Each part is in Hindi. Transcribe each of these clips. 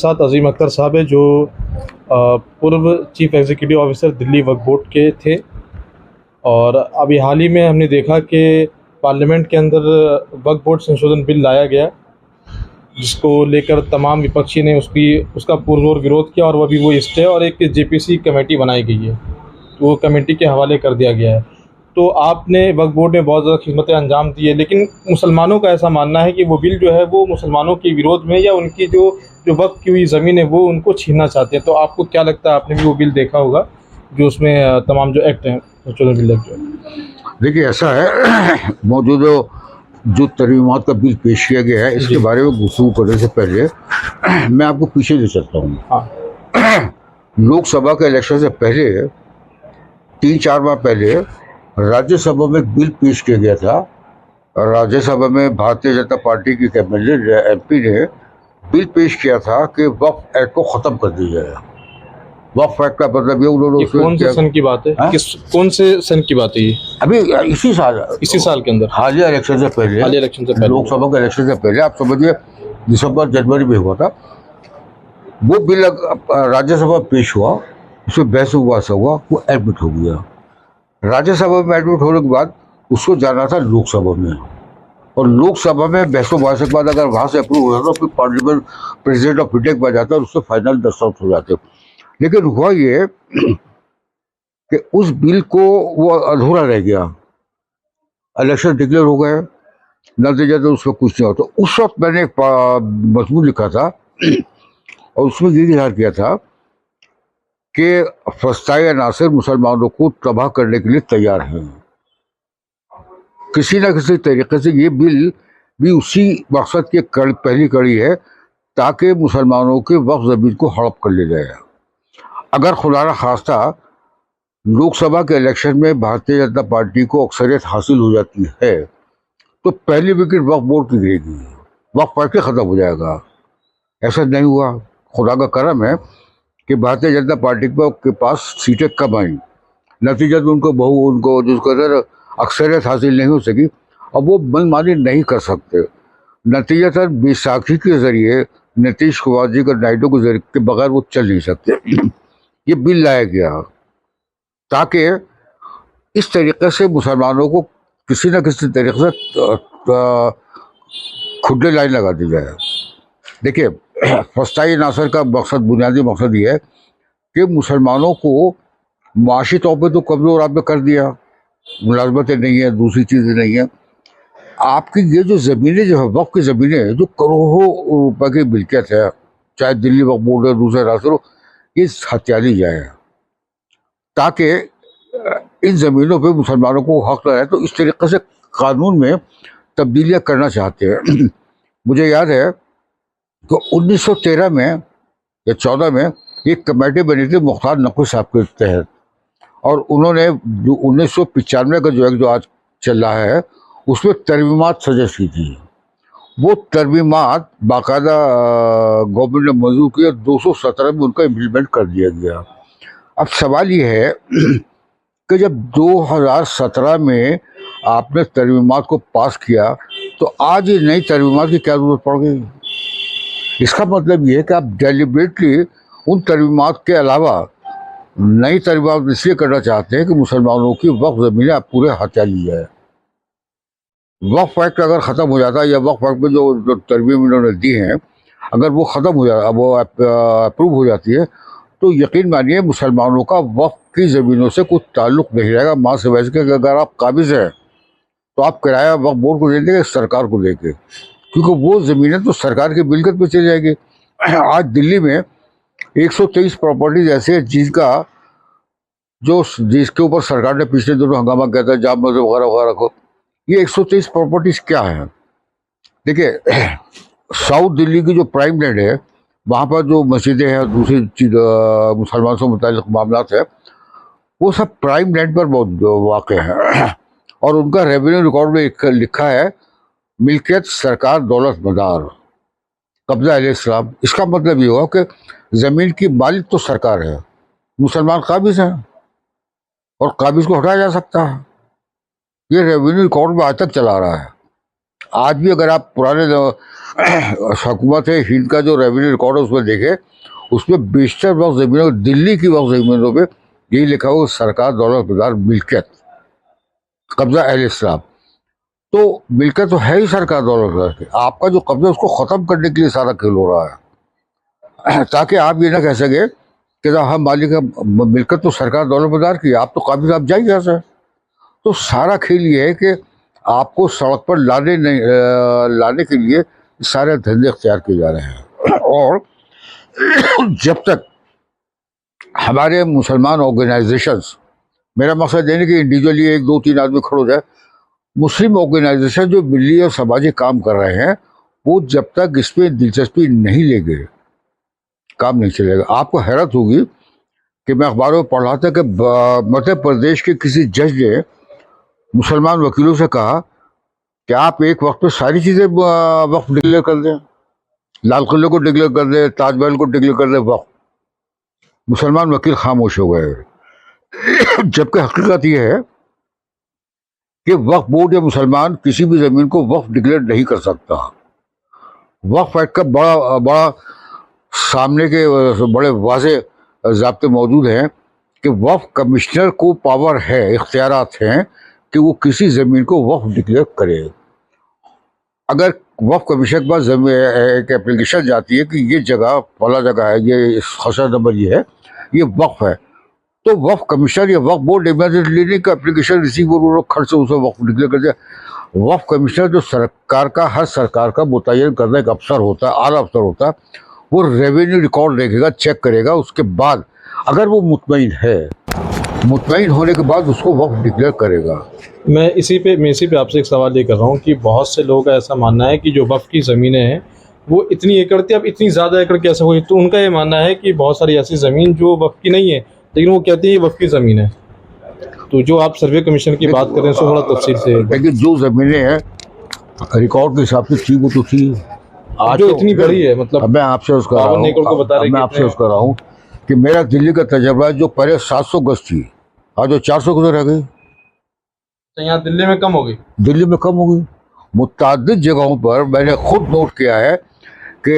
साथ अजीम अख्तर साहब है, जो पूर्व chief executive officer Delhi Waqf board के थे। और अभी हाल ही में हमने देखा कि पार्लियामेंट के अंदर वक्फ बोर्ड संशोधन बिल लाया गया, जिसको लेकर तमाम विपक्षी ने उसका पुरजोर विरोध किया, और वो स्टे और एक जेपीसी कमेटी बनाई गई है, तो वो कमेटी के हवाले कर दिया गया है। तो आपने वक्फ बोर्ड में बहुत ज़्यादा खिदमतें अंजाम दी है, लेकिन मुसलमानों का ऐसा मानना है कि वो बिल जो है वो मुसलमानों के विरोध में, या उनकी जो जो वक्फ की हुई ज़मीन है वो उनको छीनना चाहते हैं। तो आपको क्या लगता है, आपने भी वो बिल देखा होगा जो उसमें तमाम जो एक्ट हैं, संशोधन बिल एक्ट जो है? देखिए, ऐसा है मौजूद जो तरमीमात का बिल पेश किया गया है, इसके बारे में गुफ्तगू करने से पहले मैं आपको पीछे ले चलता हूँ। हाँ, लोकसभा के इलेक्शन से पहले 3-4 माह पहले राज्यसभा में एक बिल पेश किया गया था। राज्यसभा में भारतीय जनता पार्टी की एमपी ने बिल पेश किया था कि वक्फ एक्ट को ख़त्म कर दिया जाए। वक्फ एक्ट का मतलब ये उन्होंने ये कौन से सन की बात है? कौन से सन की बात है ये? अभी इसी साल के अंदर, हालिया इलेक्शन से पहले, लोकसभा के इलेक्शन से पहले, आप समझिए दिसंबर जनवरी में हुआ था वो बिल। राज्यसभा पेश हुआ, उसमें बहस हुआ, वो एडमिट हो गया। राज्यसभा में एडमिट होने के बाद उसको जाना था लोकसभा में, और लोकसभा में बहस के बाद अगर वहाँ से अप्रूव हो जाता तो फिर पार्लियामेंट प्रेसिडेंट ऑफ इंडिया के पास जाता और उससे फाइनल दस्तखत हो जाते। लेकिन हुआ ये कि उस बिल को वो अधूरा रह गया। इलेक्शन डिक्लेयर हो गए, नतीजा तो उसमें कुछ नहीं होता। उस वक्त मैंने एक मजमून लिखा था और उसमें ये इजहार किया था कि फलस्तीनी अनासर मुसलमानों को तबाह करने के लिए तैयार हैं। किसी न किसी तरीके से ये बिल भी उसी मकसद की पहली कड़ी है, ताकि मुसलमानों के वक्फ ज़मीन को हड़प कर लिया जाए। अगर खुदा न खास्ता लोकसभा के इलेक्शन में भारतीय जनता पार्टी को अक्सरियत हासिल हो जाती है तो पहली विकेट वक्फ बोर्ड की गिरेगी, वक्फ एक्ट खत्म हो जाएगा। ऐसा नहीं हुआ। खुदा का करम है कि भारतीय जनता पार्टी के पास सीटें कम आई, नतीजा तो उनको जिसको अक्सरियत हासिल नहीं हो सकी। अब वो मनमानी नहीं कर सकते। नतीजतन बैसाखी के जरिए नीतीश कुमार जी का नायडू के जरिए के बगैर वो चल नहीं सकते। ये बिल लाया गया ताकि इस तरीके से मुसलमानों को किसी न किसी तरीके से खुले लाइन लगा दी जाए। देखिए, फलस्तीनी नासर का बुनियादी मकसद ये है कि मुसलमानों को माशी तौर पर तो कमजोर आपने कर दिया, मुलाजमतें नहीं है, दूसरी चीज़ें नहीं है। आपकी ये जो ज़मीनें जो है, वक्फ की ज़मीनें जो करोड़ों रुपए की मिल्कियत है, चाहे दिल्ली वक्फ बोर्ड है, दूसरे रास्ते हो, ये हत्या ली जाए ताकि इन ज़मीनों पे मुसलमानों को हक रहे। तो इस तरीके से कानून में तब्दीलियाँ करना चाहते हैं। मुझे याद है कि 1913 में या 14 में एक कमेटी बनी थी मुख्तार नकवी साहब के तहत, और उन्होंने जो 1995 का जो आज चल रहा है उसमें तरमीमात सजेस्ट की थी। वो तरमीमात बाकायदा गवर्नमेंट ने मंजूर किया, 217 में उनका इम्प्लीमेंट कर दिया गया। अब सवाल ये है कि जब 2017 में आपने तरमीमात को पास किया तो आज ये नई तरमीमात की क्या जरूरत पड़ गई? इसका मतलब ये है कि आप डेलिबरेटली उन तरमीमात के अलावा नई तरमीमात इसलिए करना चाहते हैं कि मुसलमानों की वक्फ ज़मीनें आप पूरे हत्या ली जाए। वक्फ एक्ट अगर ख़त्म हो जाता है, या वक्फ एक्ट में जो तरमीम इन्होंने दी हैं अगर वो ख़त्म हो जाता, वो अप्रूव हो जाती है, तो यकीन मानिए मुसलमानों का वक्फ की ज़मीनों से कुछ ताल्लुक़ नहीं रहेगा। माँ से वैसे कि अगर आप काबिज़ हैं तो आप किराया वक्फ बोर्ड को दे देंगे, सरकार को देंगे, क्योंकि वो ज़मीनें तो सरकार की मिल्कियत में चली जाएगी। आज दिल्ली में 123 प्रॉपर्टीज ऐसे हैं जिसके ऊपर सरकार ने पिछले दिनों हंगामा किया था, जाम मस्जिद वगैरह वगैरह को। ये 123 प्रॉपर्टीज क्या है? देखिए, साउथ दिल्ली की जो प्राइम लैंड है, वहाँ पर जो मस्जिदें हैं, दूसरी मुसलमानों से मुताल्लिक़ मामला है, वो सब प्राइम लैंड पर बहुत वाक़ हैं। और उनका रेवेन्यू रिकॉर्ड में लिखा है मिल्कियत सरकार दौलत मदार, कब्जा अहले इस्लाम। इसका मतलब ये हुआ कि ज़मीन की मालिक तो सरकार है, मुसलमान काबिज़ हैं, और काबिज़ को हटाया जा सकता है। ये रेवेन्यू रिकॉर्ड में आज तक चला रहा है। आज भी अगर आप पुराने हुकूमत हिंद का जो रेवेन्यू रिकॉर्ड है उसमें देखे, उसमें बेशतर वक्त ज़मीनों, दिल्ली की वक्त ज़मीनों पे यही लिखा हुआ सरकार दौलत बदार मिल्कियत कब्जा अहले इस्लाम। तो मिल्कियत तो है ही सरकार दौलत बदार की, आपका जो कब्जा उसको ख़त्म करने के लिए सारा खेल हो रहा है, ताकि आप ये ना कह सके कि हम मालिक का मिल्कियत तो सरकार दौलत बदार की, आप तो काबिल, आप जाइए यहाँ से। तो सारा खेल ये है कि आपको सड़क पर लाने के लिए सारे धंधे इख्तियार किए जा रहे हैं। और जब तक हमारे मुसलमान ऑर्गेनाइजेशंस, मेरा मकसद ये नहीं कि इंडिविजुअली एक दो तीन आदमी खड़े हो जाए, मुस्लिम ऑर्गेनाइजेशन जो मिली और समाजी काम कर रहे हैं, वो जब तक इसमें दिलचस्पी नहीं लेंगे काम नहीं चलेगा। आपको हैरत होगी कि मैं अखबारों में पढ़ रहा था कि मध्य प्रदेश के किसी जज ने मुसलमान वकीलों से कहा कि आप एक वक्त पे सारी चीज़ें वक्फ डिक्लेयर कर दें, लाल किले को डिक्लेयर कर दें, ताजमहल को डिक्लेयर कर दें वक्फ। मुसलमान वकील खामोश हो गए, जबकि हकीकत यह है कि वक्फ बोर्ड या मुसलमान किसी भी ज़मीन को वक्फ डिक्लेयर नहीं कर सकता। वक्फ एक्ट का बड़ा बड़ा सामने के बड़े वाज़े ज़ाब्ते मौजूद हैं कि वक्फ कमिश्नर को पावर है, इख्तियारात हैं कि वो किसी ज़मीन को वक्फ डिक्लेयर करे। अगर वक्फ कमीशन के पास एक एप्लीकेशन जाती है कि ये जगह फला जगह है, ये खसरा नंबर ये वक्फ है, तो वक्फ कमीशन या वक्फ बोर्ड इमीडिएटली नहीं का एप्लीकेशन रिसीव और खर्च से उसे वक्फ डिक्लेयर कर दिया। वक्फ कमिश्नर जो सरकार का, हर सरकार का मुतय्यन करने का अफसर होता है, आला अफसर होता है, वो रेवेन्यू रिकॉर्ड देखेगा, चेक करेगा, उसके बाद अगर वो मुतमईन होने के बाद उसको वक्फ डिक्लेयर करेगा। मैं इसी पे आपसे एक सवाल ये कर रहा हूँ कि बहुत से लोगों का ऐसा मानना है कि जो वक्फ की ज़मीनें हैं वो इतनी एकड़ थी, अब इतनी ज़्यादा एकड़ कैसे हुई। तो उनका ये मानना है कि बहुत सारी ऐसी ज़मीन जो वक्फ की नहीं है, लेकिन वो कहते हैं ये वक्फ की ज़मीन है। तो जो आप सर्वे कमीशन की बात कर रहे हैं उसको थोड़ा तफसील से। लेकिन जो ज़मीनें हैं रिकॉर्ड के हिसाब से थी वो तो थी, आज जो तो इतनी बड़ी है, मतलब मैं आपसे उसका रहा हूँ कि मेरा दिल्ली का तजर्बा है, जो पहले 700 गज थी आज वो 400 गज रह गई। तो यहाँ दिल्ली में कम हो गई, दिल्ली में कम हो गई। मुतअद्दिद जगहों पर मैंने खुद नोट किया है कि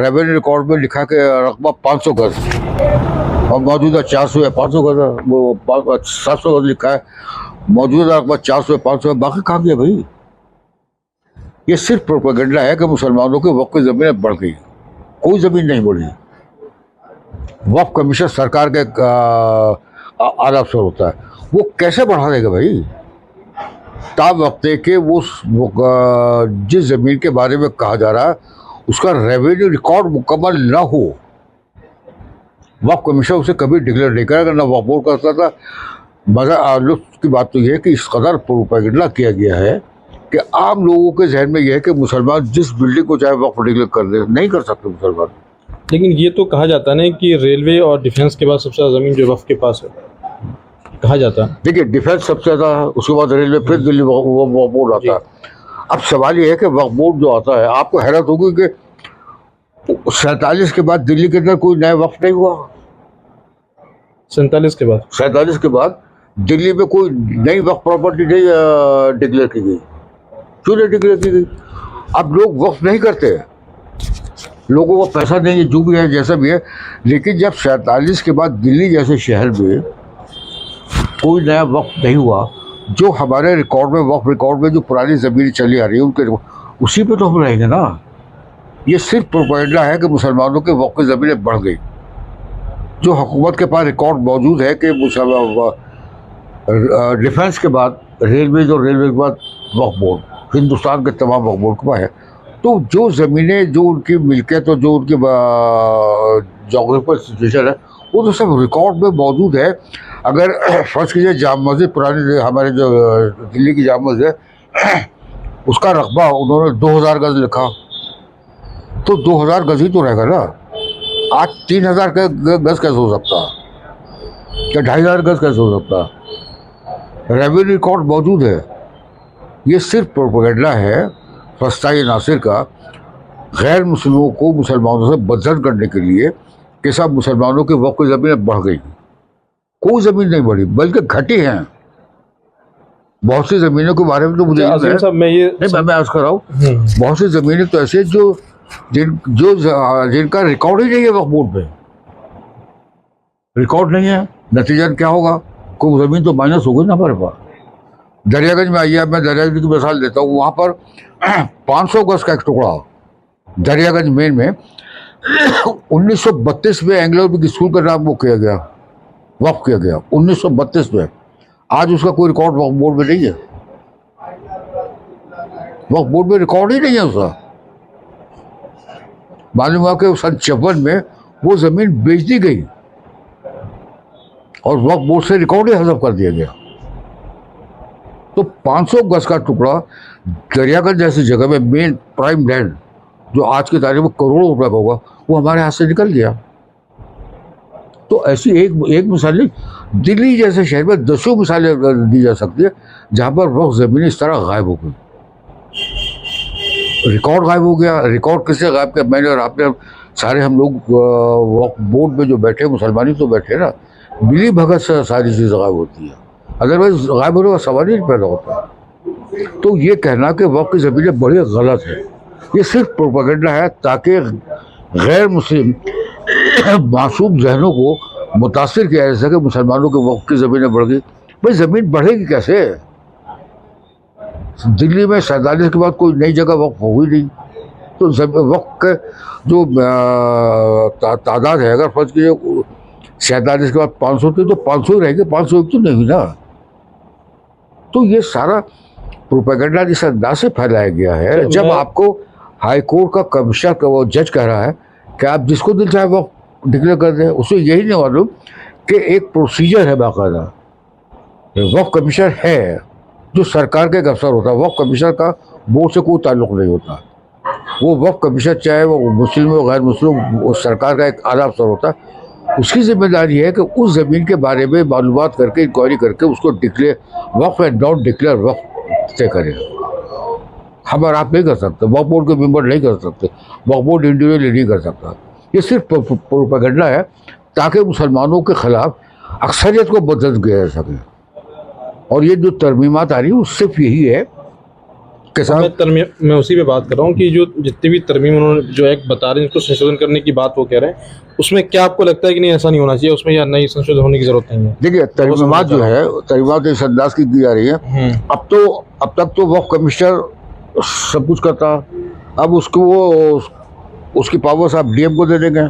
रेवेन्यू रिकॉर्ड में लिखा कि रकबा 500 गज और मौजूदा 400 या 500 गज, वो 700 गज लिखा है, मौजूदा रकबा 400 या 500 है, बाकी कहाँ गया भाई। ये सिर्फ प्रोपेगेंडा है कि मुसलमानों के वक्फ की ज़मीनें बढ़ गई, कोई ज़मीन नहीं बढ़ी। वक्फ कमीशन सरकार के आला अफसर होता है, वो कैसे बढ़ा देगा भाई। ताब वक्त है कि वो जिस ज़मीन के बारे में कहा जा रहा है उसका रेवेन्यू रिकॉर्ड मुकम्मल ना हो, वक्फ कमीशन उसे कभी डिक्लेयर नहीं करेगा, ना वक्फ बोर्ड करता था। मज़ा लुत्फ़ की बात तो यह है कि इस कदर प्रोपेगेंडा किया गया है कि आम लोगों के जहन में यह है कि मुसलमान जिस बिल्डिंग को चाहे वक्फ डिक्लेयर कर दे, नहीं कर सकते मुसलमान। लेकिन ये तो कहा जाता है ना कि रेलवे और डिफेंस के बाद सबसे ज़्यादा ज़मीन जो वक्फ के पास है, कहा जाता है। देखिए डिफेंस सबसे ज़्यादा, उसके बाद रेलवे, फिर दिल्ली वक्फ बोर्ड आता है। अब सवाल ये है कि वक्फ बोर्ड जो आता है, आपको हैरत होगी कि 47 के बाद दिल्ली के अंदर कोई नया वक्फ नहीं हुआ। 47 के बाद दिल्ली में कोई नई वक्फ प्रॉपर्टी नहीं डिक्लेयर की गई। क्यों नहीं डिक्लेयर की गई? अब लोग वक्फ नहीं करते, लोगों को पैसा नहीं है, जो भी है जैसा भी है। लेकिन जब 47 के बाद दिल्ली जैसे शहर में कोई नया वक्फ नहीं हुआ, जो हमारे रिकॉर्ड में, वक्फ रिकॉर्ड में जो पुरानी ज़मीन चली आ रही है उनके, उसी पे तो हम रहेंगे ना। ये सिर्फ प्रोपेगेंडा है कि मुसलमानों के वक्फ की ज़मीनें बढ़ गई। जो हुकूमत के पास रिकॉर्ड मौजूद है कि डिफेंस के बाद रेलवे, और रेलवे के बाद वक्फ बोर्ड, हिंदुस्तान के तमाम वक्फ बोर्ड के पास है। तो जो ज़मीनें, जो उनकी मिल्कियत और जो उनकी जोग्राफिकल सिचुएशन है, वो तो सब रिकॉर्ड में मौजूद है। अगर फर्ज कीजिए जामा मस्जिद, पुरानी हमारे जो दिल्ली की जामा मस्जिद है, उसका रकबा उन्होंने 2000 गज लिखा, तो 2000 गज ही तो रहेगा ना। आज 3000 गज कैसे हो सकता, क्या 2500 गज कैसे हो सकता? रेवेन्यू रिकॉर्ड मौजूद है। ये सिर्फ प्रोपेगेंडा है फस्ताई नासिर का, गैर मुस्लिमों को मुसलमानों से बदजन करने के लिए कि सब मुसलमानों के वक्फ की ज़मीनें बढ़ गई। कोई ज़मीन नहीं बढ़ी, बल्कि घटी हैं। बहुत सी ज़मीनों के बारे में तो मुझे इल्म है। अजीम साहब मैं ये नहीं, मैं अर्ज कर रहा हूँ, बहुत सी ज़मीनें तो ऐसी हैं जिनका रिकॉर्ड ही नहीं है वक्फ बोर्ड पे। रिकॉर्ड नहीं है, नतीजा क्या होगा? कोई ज़मीन तो माइनस हो गई ना हमारे पास। दरियागंज में आइए, मैं दरियागंज की मिसाल देता हूँ। वहाँ पर 500 गज का एक टुकड़ा दरियागंज मेन में 1932 में एंग्लो अरबिक स्कूल का नाम वो किया गया, वक्फ किया गया 1932 में। आज उसका कोई रिकॉर्ड वक्फ बोर्ड में नहीं है। वक्फ बोर्ड में रिकॉर्ड ही नहीं है उसका। मालूम हुआ कि सन 56 में वो ज़मीन बेच दी गई और वक्फ बोर्ड से रिकॉर्ड ही हज़फ कर दिया गया। तो 500 गज का टुकड़ा दरियागंज जैसी जगह में, मेन प्राइम लैंड, जो आज की तारीख में करोड़ों रुपए का होगा, वो हमारे हाथ से निकल गया। तो ऐसी एक मिसाल नहीं, दिल्ली जैसे शहर में दसों मिसालें दी जा सकती है जहाँ पर वक्फ ज़मीन इस तरह गायब हो गई, रिकॉर्ड गायब हो गया। रिकॉर्ड किससे गायब किया? मैंने और आपने, सारे हम लोग वक्फ बोर्ड में जो बैठे मुसलमान ही तो बैठे ना, मिली भगत से सारी चीज़ें गायब होती है, अदरवाइज गायब होने का सवाल ही नहीं पैदा होता। तो ये कहना कि वक्फ की ज़मीनें बड़ी गलत है, ये सिर्फ प्रोपेगेंडा है ताकि गैर मुस्लिम मासूम जहनों को मुतासिर किया जा सके मुसलमानों के वक्फ की ज़मीनें बढ़ गई। भाई ज़मीन बढ़ेगी कैसे? दिल्ली में 47 के बाद कोई नई जगह वक्फ हो ही नहीं। तो वक्फ के जो तादाद है, अगर फर्ज कीजिए 47 के बाद 500 थी तो 500 ही रहेंगे, 500 तो नहीं हुई ना। तो ये सारा प्रोपेगेंडा जिस अंदाज से फैलाया गया है, तो जब आपको हाई कोर्ट का कमिश्नर का वो जज कह रहा है कि आप जिसको दिल चाहे वो डिक्लेयर कर दें, उसे यही नहीं मालूम कि एक प्रोसीजर है बाकायदा। वक्फ कमिश्नर है जो सरकार का एक अफसर होता है। वक्फ कमिश्नर का बोर्ड से कोई ताल्लुक नहीं होता। वो वक्फ कमिश्नर चाहे वो मुस्लिम हो गैर मुस्लिम, वो सरकार का एक आला अफसर होता है। उसकी जिम्मेदारी है कि उस ज़मीन के बारे में मालूमात करके, इंक्वायरी करके उसको declare waqf and not declare waqf तय करे। हम और आप नहीं कर सकते, वक्फ बोर्ड के मेंबर नहीं कर सकते, वक्फ बोर्ड इंडिविजुअली नहीं कर सकता। ये सिर्फ प्रोपेगेंडा है ताकि मुसलमानों के खिलाफ अक्सरियत को मदद किया जा सके। और ये जो तरमीमात आ रही है वो सिर्फ यही है कि मैं उसी पे बात कर रहा हूँ कि जो जितनी भी तरमीम उन्होंने जो एक्ट बता रहे हैं उसको संशोधन करने की बात वो कह रहे हैं, उसमें क्या आपको लगता है कि नहीं ऐसा नहीं होना चाहिए, उसमें या नई संशोधन होने की जरूरत नहीं है? देखिए, तरमीमात जो है, तरमीमात इस अंदाज की जा रही है। अब तक तो वक्फ कमिश्नर सब कुछ करता, अब उसकी पावर्स आप डीएम को दे देंगे।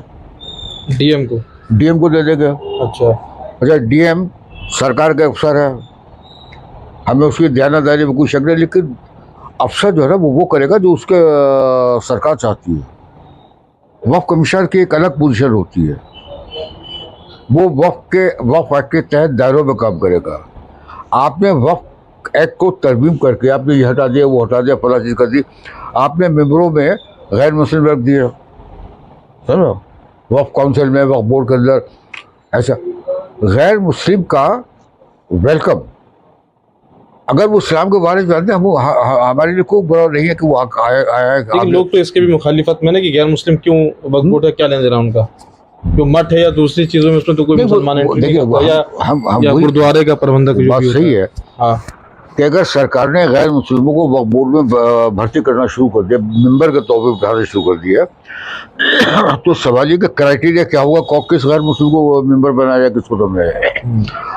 डीएम को दे देंगे। अच्छा, डीएम सरकार का अफसर है, हमें उसकी ध्यानदारी में कोई शक नहीं, लेकिन अफसर जो है ना वो करेगा जो उसके सरकार चाहती है। वक्फ कमिश्नर की एक अलग पोजीशन होती है, वो वक्फ एक्ट के तहत दायरों में काम करेगा। आपने वक्फ एक्ट को तरमीम करके आपने ये हटा दिया, वो हटा दिया, फला चीज़ कर दी, आपने मेंबरों में गैर मुस्लिम रख दिए, है ना, वक्फ काउंसिल में, वक्फ बोर्ड के अंदर। ऐसा गैर मुस्लिम का वेलकम, अगर वो इस्लाम के बारे में जानते हैं, हमारे लिए कोई बुरा नहीं है कि वो आया। लेकिन लोग तो इसके भी मुखालिफत में ना कि गैर मुस्लिम क्यों वक्फ बोर्ड है, क्या लेना देना उनका, जो मठ है या दूसरी चीजों में उसमें तो कोई मुसलमान या गुरुद्वारे का प्रबंधक बात सही है। हाँ, कि अगर सरकार ने गैर मुस्लिमों को वक्फ बोर्ड में भर्ती करना शुरू कर दिया, मेंबर के तौर पर उठाना शुरू कर दिया, तो सवाल ये कि क्राइटेरिया क्या होगा, किस गैर मुस्लिम को मेंबर बनाया जाए, किसको दम रहे।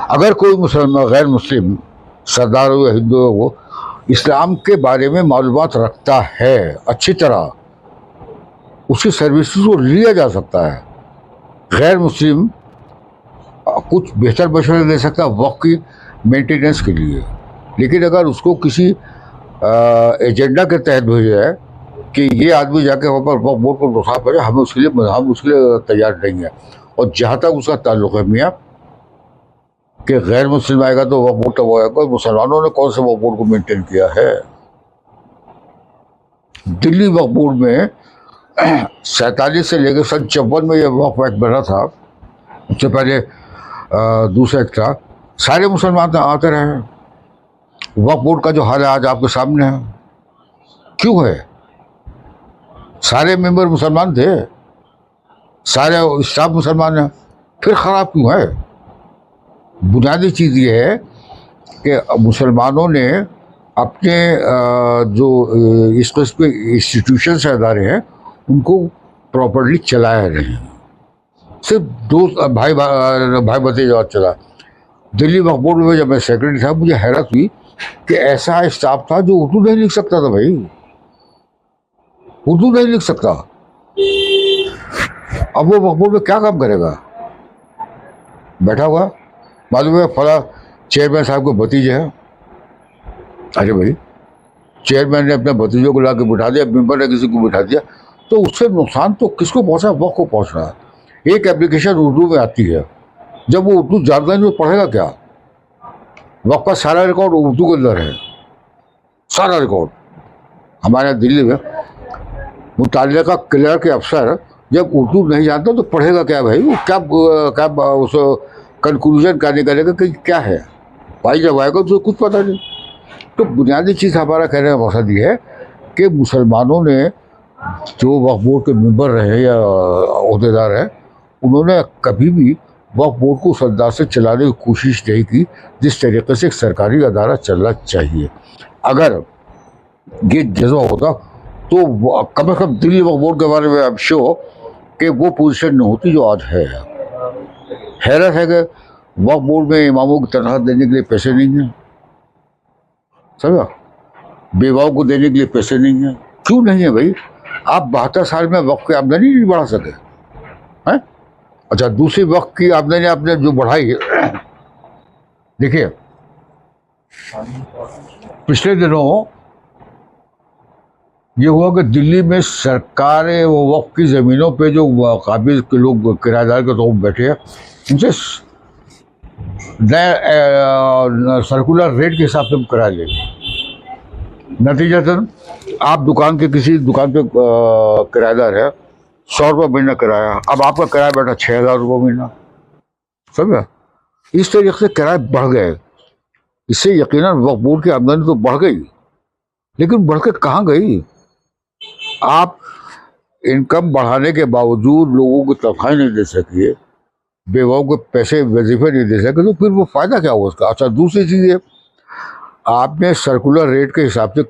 अगर कोई मुसलमान गैर मुस्लिम सरदार हो या हिंदू हो, वो इस्लाम के बारे में मालूमात रखता है अच्छी तरह, उसकी सर्विसेज को लिया जा सकता है। गैर मुस्लिम कुछ बेहतर मशवरे दे सकता है वक्फ की मेंटेनेंस के लिए, लेकिन अगर उसको किसी एजेंडा के तहत भेजा जाए कि ये आदमी जाके वहाँ पर वक्फ बोर्ड को नुकसान पड़े, हम उसके लिए तैयार नहीं है। और जहाँ तक उसका ताल्लुक है मियाँ कि गैर मुस्लिम आएगा तो वक्फ बोर्ड तब आएगा, मुसलमानों ने कौन से वक्फ बोर्ड को मेंटेन किया है? दिल्ली वक्फ बोर्ड में 47 से लेकर सन 54 में ये वक्फ एक्ट बना था, उससे पहले दूसरा एक्ट था, सारे मुसलमान आते रहे। वक्फ बोर्ड का जो हाल है आज आपके सामने है, क्यों है? सारे मेंबर मुसलमान थे, सारे स्टाफ मुसलमान हैं, फिर खराब क्यों है? बुनियादी चीज़ ये है कि मुसलमानों ने अपने जो इस किस्म के इंस्टीट्यूशंस अदारे हैं उनको प्रॉपरली चलाया नहीं। सिर्फ दो भाई भतीजा चला। दिल्ली वक्फ बोर्ड में जब मैं सेक्रेटरी था, मुझे हैरत हुई कि ऐसा स्टाफ था जो उर्दू नहीं लिख सकता था। भाई उर्दू नहीं लिख सकता, अब वो वक्फ बोर्ड में क्या काम करेगा? बैठा हुआ, मालूम है फला चेयरमैन साहब को भतीजे है। अरे भाई, चेयरमैन ने अपने भतीजों को ला के बिठा दिया, मेंबर ने किसी को बिठा दिया, तो उससे नुकसान तो किसको पहुंचा? वक्फ को पहुंच रहा है। एक एप्लीकेशन उर्दू में आती है, जब वो उर्दू जानता नहीं तो पढ़ेगा क्या? वक्फ का सारा रिकॉर्ड उर्दू के अंदर है, सारा रिकॉर्ड। हमारे यहाँ दिल्ली में मुताल्लिका का क्लियर के अफसर जब उर्दू नहीं जानता तो पढ़ेगा क्या भाई? वो क्या क्या उस कंक्लूजन क्या निकलेगा कि क्या है? भाई जब आएगा तो कुछ पता नहीं। तो बुनियादी चीज़ हमारा कहने का मकसद ये है कि मुसलमानों ने जो वक्फ बोर्ड के मेंबर रहे या अहदेदार हैं, उन्होंने कभी भी वक्फ बोर्ड को उस अंदाज से चलाने की कोशिश नहीं की जिस तरीके से एक सरकारी अदारा चलना चाहिए। अगर ये जज्बा होता तो कम से कम दिल्ली वक्फ बोर्ड के बारे में अब शो कि वो पोजीशन नहीं होती जो आज है। हैरत है कि वक्फ बोर्ड में इमामों की तनख्वाह देने के लिए पैसे नहीं हैं, समझा? बेवाओं को देने के लिए पैसे नहीं हैं। क्यों नहीं है भाई? आप 72 साल में वक्फ की आमदनी नहीं बढ़ा सके हैं? अच्छा, दूसरी वक्त की आमदनी आपने जो बढ़ाई, देखिए पिछले दिनों ये हुआ कि दिल्ली में सरकारें वो वक्फ की ज़मीनों पे जो काबिल के लोग किराएदार के तौर पर बैठे हैं, उनसे नए सर्कुलर रेट के हिसाब से हम किराया लेंगे। नतीजतन आप दुकान के किसी दुकान पे किराएदार है, 100 रुपये महीना किराया, अब आपका किराया बैठा 6,000 रुपये महीना, समझा? इस तरीके से किराए बढ़ गए। इससे यकीनन वक्फ बोर्ड की आमदनी तो बढ़ गई, लेकिन बढ़ के कहाँ गई? आप इनकम बढ़ाने के बावजूद लोगों को तनख्वाह नहीं दे सकिए, बेवाओं को पैसे वजीफे नहीं दे सके, तो फिर वो फायदा क्या हुआ उसका? अच्छा, दूसरी चीज़ है, आपने सर्कुलर रेट के हिसाब से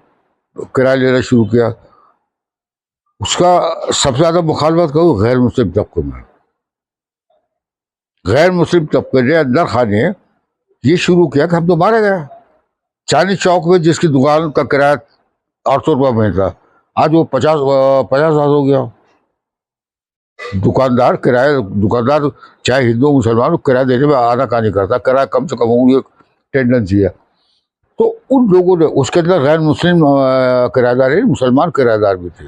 किराया लेना शुरू किया, उसका सबसे ज़्यादा मुखालफत करूँ गैर मुस्लिम तबके में। गैर मुस्लिम तबके ने अंदर खाने ये शुरू किया कि हम तो मारे गए। चांदनी चौक में जिसकी दुकान का किराया 800 रुपये महीना था, आज वो 50,000 हो गया। दुकानदार चाहे हिंदू मुसलमान, किराया देने में आना का नहीं करता, किराया कम से कम उनकी टेंडेंसी है। तो उन लोगों ने, उसके अंदर गैर मुस्लिम किराएदार है, मुसलमान किराएदार भी थे,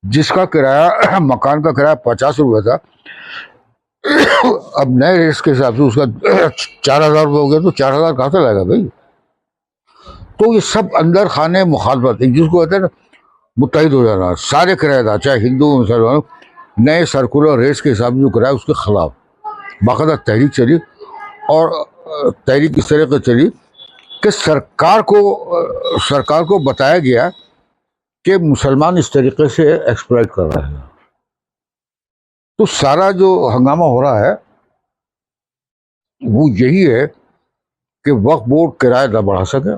जिसका किराया मकान का किराया 50 रुपये था, अब नए रेट्स के हिसाब से उसका 4,000 रुपये हो गया। तो 4,000 कहाँ से लाएगा भाई? तो ये सब अंदर खाने मुखालफत, जिसको कहते हैं ना मुत्तहिद हो जाना, सारे किराएदार चाहे हिंदू मुसलमान, नए सर्कुलर रेट्स के हिसाब से जो किराया उसके खिलाफ बाकायदा तहरीक चली। और तहरीक इस तरह से चली कि सरकार को बताया गया कि मुसलमान इस तरीके से एक्सप्लॉइट कर रहे हैं। तो सारा जो हंगामा हो रहा है वो यही है कि वक्फ बोर्ड किराया न बढ़ा सके,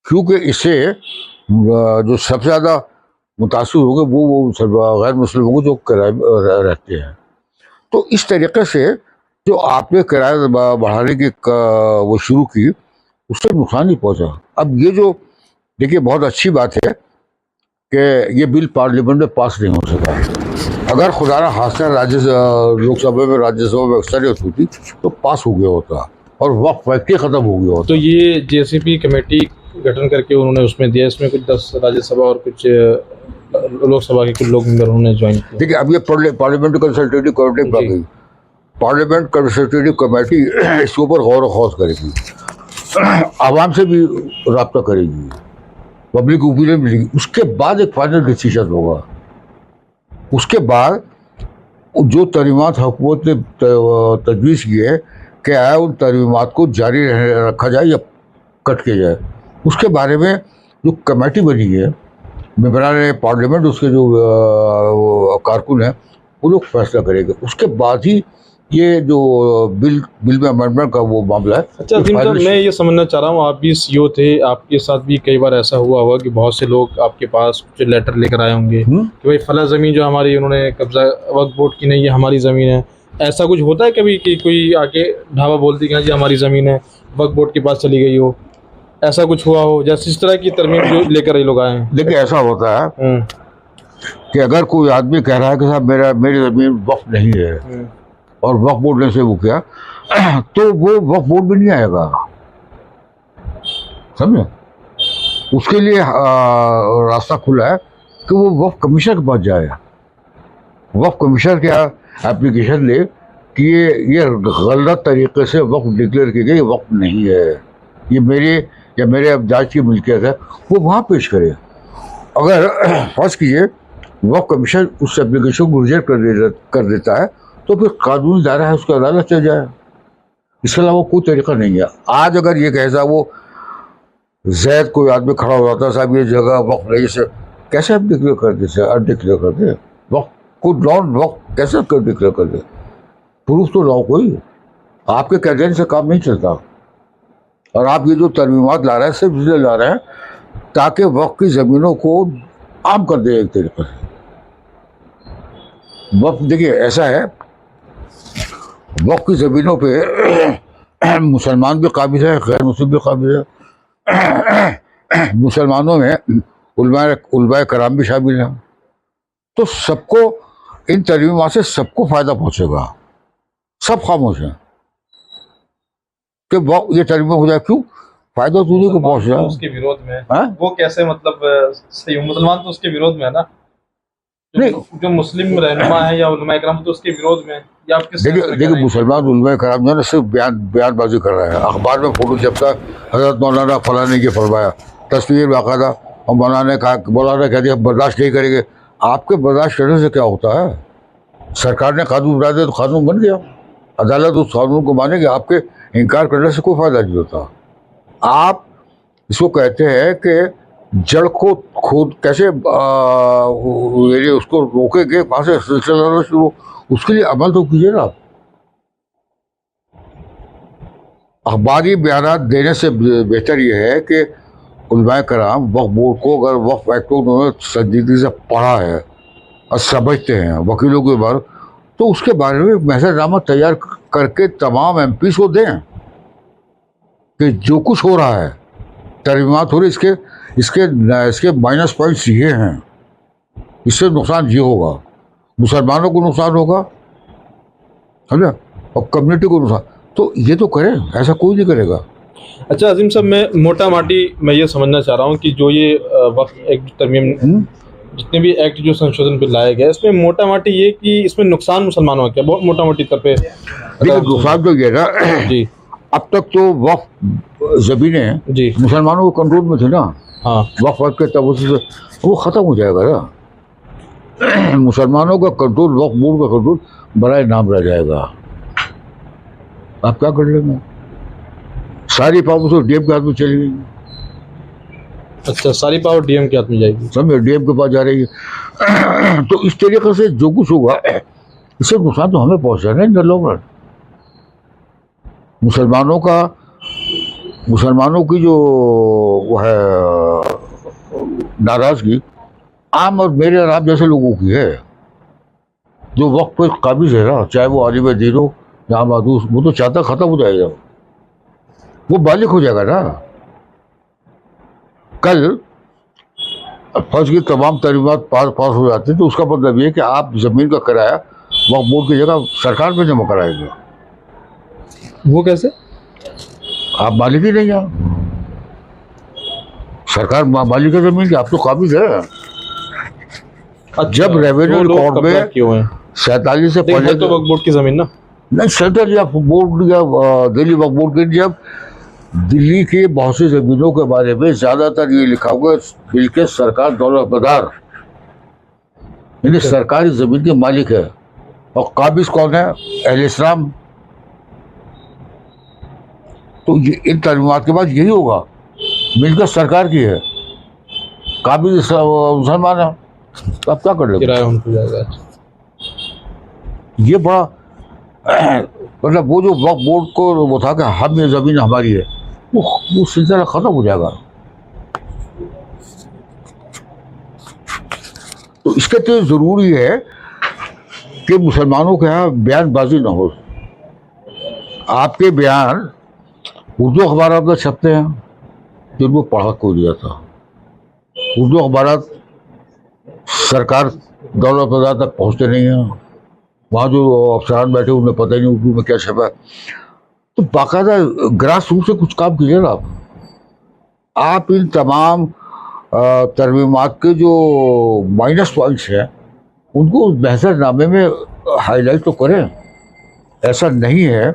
क्योंकि इससे जो सबसे ज़्यादा मुतासिर होंगे वो गैर मुस्लिमों को जो किराए रहते हैं। तो इस तरीके से जो आपने किराया बढ़ाने की वो शुरू की, उससे नुकसान ही पहुंचा। अब ये जो देखिए, बहुत अच्छी बात है कि ये बिल पार्लियामेंट में पास नहीं हो सका। अगर खुदा ना खास्ता लोकसभा में राज्यसभा में अक्सरियत होती तो पास हो गया होता और वक्त वैक्टी ख़त्म हो गया होता। तो ये जेसीपी कमेटी गठन करके उन्होंने उसमें दिया, इसमें कुछ 10 राज्यसभा और कुछ लोकसभा के कुछ लोग मेंबर उन्होंने ज्वाइन किया। देखिए, अब ये पार्लियामेंट कंसल्टेटिव कमेटी बन गई। पार्लियामेंट कंसल्टेटिव कमेटी इसके ऊपर गौर खौज करेगी, आवाम से भी रब्ता करेगी, पब्लिक ओपिनियन मिलेगी, उसके बाद एक फाइनल डिसीजन होगा। उसके बाद जो तरमीमात हुकूमत ने तजवीज़ की है कि आया उन तरमीमात को जारी रखा जाए या कट किया जाए, उसके बारे में जो कमेटी बनी है मेंबरान पार्लियामेंट, उसके जो कारकुन हैं वो लोग फैसला करेंगे। उसके बाद ही ये जो बिल में अमेंडमेंट का वो मामला है। अच्छा ये अजीम साहब, फाइनल- मैं ये समझना चाह रहा हूँ, आप भी सीईओ थे, आपके साथ भी कई बार ऐसा हुआ होगा कि बहुत से लोग आपके पास कुछ लेटर लेकर आए होंगे कि भाई फला ज़मीन जो हमारी उन्होंने कब्जा वक्फ बोर्ड की नहीं, ये हमारी ज़मीन है। ऐसा कुछ होता है कभी कि कोई आके ढाबा बोलती कि हाँ जी हमारी ज़मीन है, वक्फ बोर्ड के पास चली गई हो, ऐसा कुछ हुआ हो? जैसे इस तरह की तरमीम जो लेकर ये लोग आए हैं। देखिए ऐसा होता है कि अगर कोई आदमी कह रहा है कि साहब मेरी ज़मीन वक्फ नहीं है और वक्फ बोर्ड ने से वो किया तो वो वक्फ बोर्ड भी नहीं आएगा, समझे। उसके लिए रास्ता खुला है कि वो वक्फ कमिश्नर के पास जाए। वक्फ कमिश्नर क्या एप्लीकेशन ले कि ये गलत तरीके से वक्फ डिक्लेयर की गई, वक्फ नहीं है, ये मेरे या मेरे अबजाज की मिल्कियत है, वो वहाँ पेश करे। अगर फर्ज कीजिए वक्फ कमीशन उस एप्लीकेशन को रिजेक्ट कर देता है तो फिर कानूनी दायरा है, उसका अदालत चल जाए। इसके अलावा कोई तरीका नहीं है। आज अगर ये कैसा वो जैद कोई आदमी खड़ा हो जाता है, साहब ये जगह वक्फ नहीं से, कैसे आप डिक्लेयर कर देते, अनडिक्लेयर कर दे वक्फ को, नॉन वक्फ कैसे कर डिक्लेयर कर दे, प्रूफ तो लाओ कोई। आपके कहने से काम नहीं चलता। और आप ये जो तरमीमात ला रहे हैं सिर्फ इसलिए ला रहे हैं ताकि वक्फ की ज़मीनों को आम कर दे एक तरीके से। वक्फ देखिए ऐसा है, वक्फ की ज़मीनों पे मुसलमान भी काबिज है, गैर मुस्लिम भी काबिज है। मुसलमानों में उलमाए कराम भी शामिल हैं। तो सबको इन तरमीमात से सबको फ़ायदा पहुँचेगा। सब खामोश हैं कि ये तरमीम हो जाए, क्यों फ़ायदा तो उन्हीं को पहुँच तो जाए। उसके विरोध में हाँ? वो कैसे, मतलब सही हो? मुसलमान तो उसके विरोध में है ना, नहीं। जो मुस्लिम रहनुमा है या उलमा इकराम तो उसके विरोध में, या आप किस देखिए मुसलमान उलमा कराम जो है ना सिर्फ बयानबाजी कर रहे हैं। अखबार में फोटो छपता है, हजरत मौलाना फलाने की फरमाया, तस्वीर बाकायदा, और मौलाना कह दिया बर्दाश्त नहीं करेंगे। आपके बर्दाश्त करने से क्या होता है? सरकार ने कानून बना दिया तो कानून बन गया, अदालत उस कानून को मानेगी। आपके इनकार करने से कोई फायदा नहीं होता। आप इसको कहते हैं कि जड़ को खुद कैसे उसको रोकेंगे, वहां से सिलसिला शुरू, उसके लिए अमल तो कीजिए ना। अखबारी बयान देने से बेहतर यह है कि उलमाए कराम वक्फ बोर्ड को, अगर वक्फ एक्ट को उन्होंने संजीदगी से पढ़ा है और समझते हैं वकीलों के बारे, तो उसके बारे में महजरनामा तैयार करके तमाम एमपी को दें कि जो कुछ हो रहा है तरमीमात हो रही, इसके माइनस पॉइंट्स ये हैं, इससे नुकसान ये होगा, मुसलमानों को नुकसान होगा, समझा, और कम्युनिटी को नुकसान, तो ये तो करें, ऐसा कोई नहीं करेगा। अच्छा अजीम साहब, मैं ये समझना चाह रहा हूँ कि जो ये वक्फ एक्ट तरमीम, जितने भी एक्ट जो संशोधन पे लाए गए, इसमें मोटा माटी ये कि इसमें नुकसान मुसलमानों का क्या, बहुत मोटा मोटी तौर पे देखिए नुकसान तो ये ना जी, अब तक तो वक्फ ज़मीनें जी, मुसलमानों के कंट्रोल में थे ना, हाँ, वक्फ के तवज्जो से वो ख़त्म हो जाएगा ना। मुसलमानों का कंट्रोल, वक्फ बोर्ड का कंट्रोल बड़ा नाम रह जाएगा। आप क्या कर लेंगे? सारी पावर तो डीएम के हाथ में चली गई। अच्छा, सारी पावर डीएम के हाथ में जाएगी, समझे, डीएम के पास जा रही है। तो इस तरीके से जो कुछ होगा इससे नुकसान तो हमें पहुंचाना है इन द लॉन्ग रन। मुसलमानों की जो वो है नाराजगी आम और मेरे और आप जैसे लोगों की है, जो वक्त पे काबिज है ना, चाहे वो आलिम दीन हो या मादूस, वो तो चाहता खत्म हो जाएगा, वो बालिक हो जाएगा ना। कल फर्ज की तमाम तरीमात पास हो जाती तो उसका मतलब ये कि आप जमीन का किराया वक्फ बोर्ड की जगह सरकार में जमा कराएंगे। वो कैसे? आप मालिक ही नहीं हैं, सरकार मालिक है जमीन की, आप तो काबिज है। जब रेवेन्यू रिकॉर्ड में क्यों है 47 से पहले तो वक्फ बोर्ड की जमीन ना, नहीं, सेंट्रल या बोर्ड या दिल्ली वक्फ बोर्ड के, जब दिल्ली के बहुत सी जमीनों के बारे में ज्यादातर ये लिखा हुआ है कि सरकार दौलतमदार, यानी सरकारी जमीन के मालिक है, और काबिज कौन है? अहले इस्लाम। तो ये इन तरमीमात के बाद यही होगा, मिलकर सरकार की है, काबिज मुसलमान है, तो आप क्या कर लेंगे? किराया उनको जाएगा। ये बड़ा मतलब वो जो वक्फ बोर्ड को वो था कि हम ये ज़मीन हमारी है, वो सिलसिला ख़त्म हो जाएगा। तो इसके लिए ज़रूरी है कि मुसलमानों के यहाँ बयानबाजी ना हो। आपके बयान उर्दू अखबार में छपते हैं जिनको पढ़ा कोई नहीं आता। उर्दू अखबार सरकार दौलत फजा तक पहुँचते नहीं हैं। वहाँ जो अफसरान बैठे उन्हें पता ही नहीं उर्दू में क्या छपा है। तो बाकायदा ग्रास रूट से कुछ काम कीजिए ना आप इन तमाम तरमीमात के जो माइनस पॉइंट्स हैं उनको उस बेहतरनामे में हाईलाइट तो करें। ऐसा नहीं है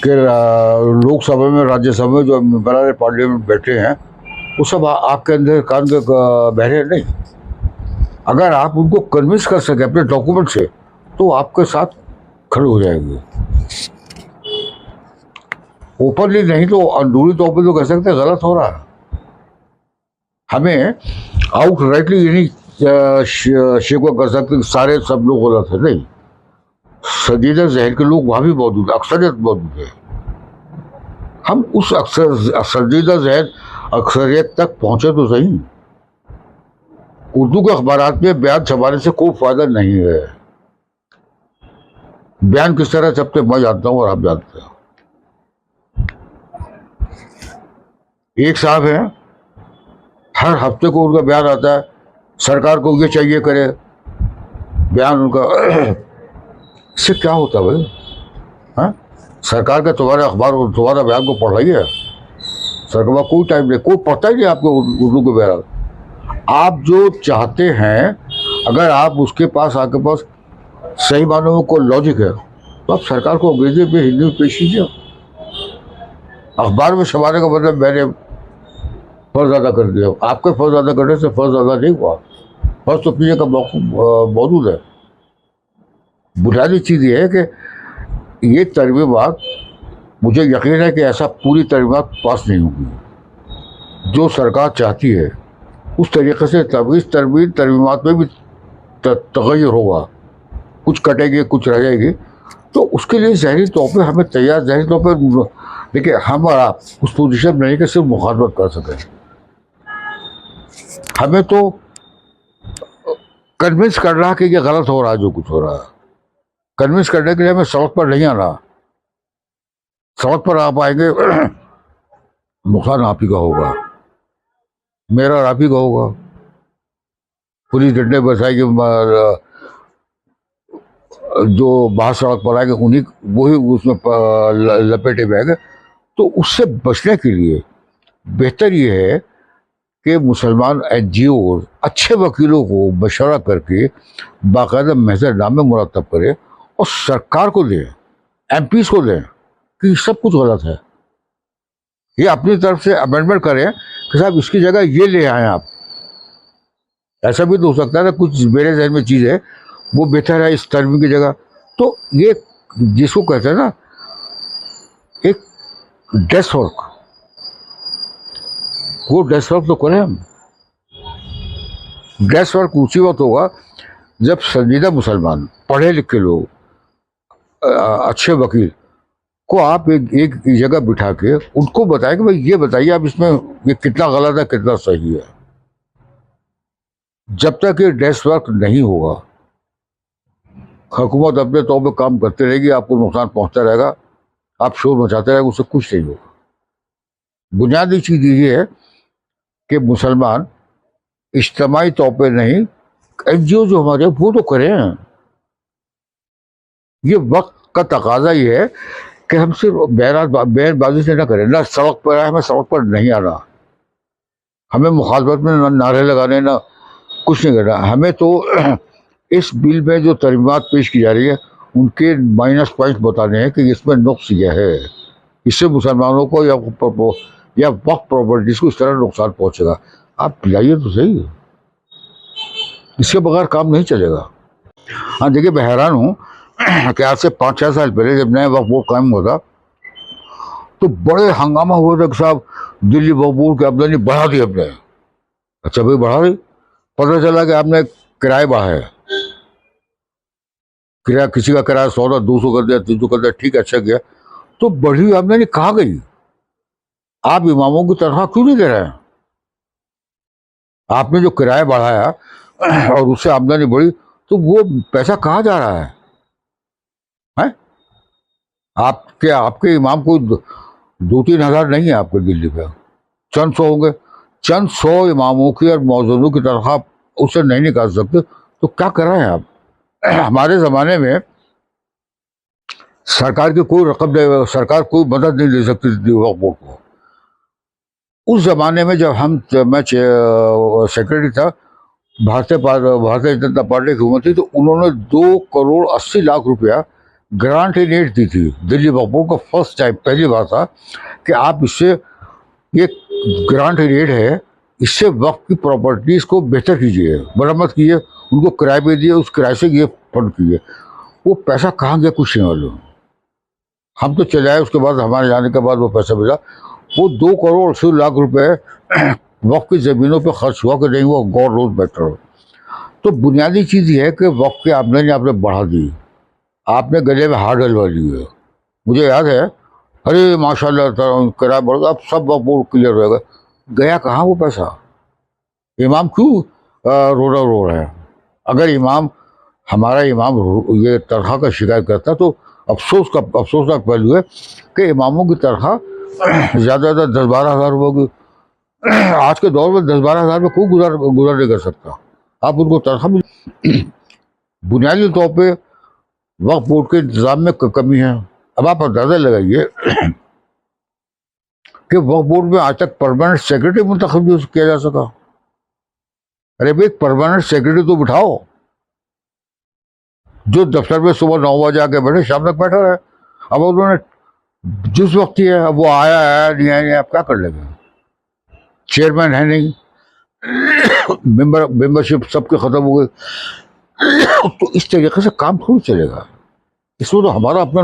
कि लोकसभा में राज्यसभा में जो मेंबर पार्लियामेंट बैठे हैं वो सब आपके अंदर कान के बहरे नहीं। अगर आप उनको कन्विंस कर सकें अपने डॉक्यूमेंट से तो आपके साथ खड़े हो जाएंगे। ओपनली नहीं तो अंदरूनी तौर पर तो कह सकते गलत हो रहा है। हमें आउट राइटली ये नहीं शिकवा कर सकते सारे सब लोग गलत है, नहीं। संजीदा जहर के लोग वहाँ भी मौजूद है, अक्सरियत मौजूद है। हम उस संजीदा जहर अक्सरियत तक पहुँचे तो सही। उर्दू के अखबारात में बयान छपाने से कोई फायदा नहीं है। बयान किस तरह छपते मैं जानता हूँ और आप जानते हैं। एक साहब हैं, हर हफ्ते को उनका बयान आता है, सरकार को ये चाहिए करे, बयान उनका इससे क्या होता है भाई? हाँ, सरकार का तुम्हारे अखबार और तुम्हारा बयान को पढ़ रही है सरकार, कोई टाइम नहीं, कोई पढ़ता ही नहीं आपको उर्दू के बयान। आप जो चाहते हैं अगर आप उसके पास आपके पास सही मानों में कोई लॉजिक है तो आप सरकार को अंग्रेजी में हिंदी में पेश कीजिए। अखबार में छपाने का मतलब मैंने फर्ज अदा कर दिया। आपके फर्ज अदा करने से फर्ज अदा नहीं हुआ, फर्ज तो पीने का मौजूद है। बुनियादी चीज़ ये है कि ये तरमीमात, मुझे यकीन है कि ऐसा पूरी तरमीमात पास नहीं होगी। जो सरकार चाहती है उस तरीके से तरमीमात में भी तगय्युर होगा, कुछ कटेगी कुछ रह जाएगी। तो उसके लिए ज़हनी तौर पर हमें तैयार, ज़हनी तौर पर देखिए हम और आप उस पोजीशन में नहीं कि सिर्फ मुखालफत कर सकें। हमें तो कन्विंस करना है कि ये गलत हो रहा है जो कुछ हो रहा है। कन्विंस करने के लिए हमें सड़क पर नहीं आना। सड़क पर आप आएंगे नुकसान आप ही का होगा, मेरा और आप ही का होगा। पुलिस डंडे बरसाएगी, जो बाहर सड़क पर आएंगे उन्हीं वही उसमें लपेटे में आएंगे। तो उससे बचने के लिए बेहतर ये है कि मुसलमान NGO अच्छे वकीलों को मशवरा करके बाकायदा महजरनामे मुरतब करें और सरकार को दें, MPs को दें कि सब कुछ गलत है। ये अपनी तरफ से अमेंडमेंट करें कि साहब इसकी जगह ये ले आए आप। ऐसा भी तो हो सकता है ना, कुछ मेरे जहन में चीज़ है वो बेहतर है इस तरमीम की जगह। तो ये जिसको कहते हैं ना एक डेस्क वर्क, वो डेस्क वर्क तो करें हम। डेस्क वर्क उसी वक्त होगा जब संजीदा मुसलमान पढ़े लिखे लोग, अच्छे वकील को आप एक जगह बिठा के उनको बताएं कि भाई ये बताइए आप इसमें ये कितना गलत है कितना सही है। जब तक ये डेस्क वर्क नहीं होगा हुकूमत अपने तौर पे काम करते रहेगी, आपको नुकसान पहुंचता रहेगा, आप शोर मचाते रहेगा, उससे कुछ नहीं होगा। बुनियादी चीज़ ये है कि मुसलमान इज्तिमाई तौर पे नहीं, NGO जो हमारे वो तो करें। ये वक्त का तकाजा ये है कि हम सिर्फ बयानबाजी से ना करें, ना सड़क पर आए, हमें सड़क पर नहीं आना, हमें मुखालफत में ना नारे लगाने, ना कुछ नहीं करना। हमें तो इस बिल में जो तरमीमात पेश की जा रही है उनके माइनस पॉइंट बताने हैं कि इसमें नुक्स यह है, इससे मुसलमानों को या वक्त प्रॉपर्टीज को इस तरह नुकसान पहुंचेगा। आप लाइए तो सही, इसके बगैर काम नहीं चलेगा। हाँ देखिए, मैं हैरान हूँ कि आज से 5-6 साल पहले जब नया वक्फ बोर्ड कायम हुआ था तो बड़े हंगामा हुआ था कि साहब दिल्ली वक्फ बोर्ड की आमदनी बढ़ा दी आपने। अच्छा भाई बढ़ा दी, पता चला कि आपने किराए बढ़ाए, किराया, किसी का किराया 100 था 200 कर दिया, 300 कर दिया, ठीक है, अच्छा गया। तो बढ़ी हुई आमदनी कहाँ गई? आप इमामों की तनख्वाह क्यों नहीं दे रहे हैं? आपने जो किराया बढ़ाया और उससे आमदनी बढ़ी, तो वो पैसा कहाँ जा रहा है? हैं? आपके आपके इमाम को 2-3 हज़ार नहीं है आपके दिल्ली पे, चंद सौ होंगे। चंद 100 इमामों की और मौजूदों की तनख्वाह उससे नहीं निकाल सकते, तो क्या कर रहे हैं आप? हमारे ज़माने में सरकार की कोई रकम नहीं, सरकार कोई मदद नहीं दे सकती थी वक्फ बोर्ड को। उस ज़माने में जब मैं सेक्रेटरी था, भारतीय जनता पार्टी की हुकूमत थी, तो उन्होंने 2 करोड़ 80 लाख रुपया ग्रांट इन एड दी थी दिल्ली वक्फ बोर्ड को। फर्स्ट टाइम, पहली बार था कि आप इससे, ये ग्रांट इन एड है, इससे वक्फ की प्रॉपर्टीज को बेहतर कीजिए, मरम्मत कीजिए, उनको किराए पे दिए, उस किराए से ये फंड कीजिए। वो पैसा कहाँ गया कुछ नहीं मालूम। हम तो चले आए, उसके बाद हमारे जाने के बाद वो पैसा मिला। वो 2 करोड़ 80 लाख रुपए वक्फ की ज़मीनों पे खर्च हुआ कि नहीं हुआ, गॉड नोज बेटर। तो बुनियादी चीज़ ये है कि वक्फ की आमदनी आपने बढ़ा दी, आपने गले में हाथ डलवा दी है। मुझे याद है, अरे माशाल्लाह किराया बढ़ गया, अब सब वक्फ बोर्ड क्लियर हो गया। गया कहाँ वो पैसा? इमाम क्यों रो रहे हैं? अगर हमारा इमाम ये तनख्वाह का शिकायत करता, तो अफसोसनाक पहलू है कि इमामों की तनख्वाह ज़्यादा 10-12 हज़ार होगी। आज के दौर में 10-12 हज़ार में कोई गुजार नहीं कर सकता। आप उनको तनख्वाह मिल, बुनियादी तौर पे वक्फ बोर्ड के इंतजाम में कमी है। अब आप अंदाजा लगाइए कि वक्फ बोर्ड में आज तक परमानेंट सेक्रेटरी मुंतखब नहीं किया जा सका। अरे भाई, परमानेंट सेक्रेटरी तो बिठाओ, जो दफ्तर में सुबह 9 बजे आके बैठे, शाम तक बैठा रहे। अब उन्होंने जिस वक्त ही है, अब वो आया नहीं आया, आप क्या कर लेंगे? चेयरमैन है नहीं, मेंबरशिप सबके खत्म हो गई। तो इस तरीके से काम थोड़ी चलेगा। इसमें तो हमारा अपना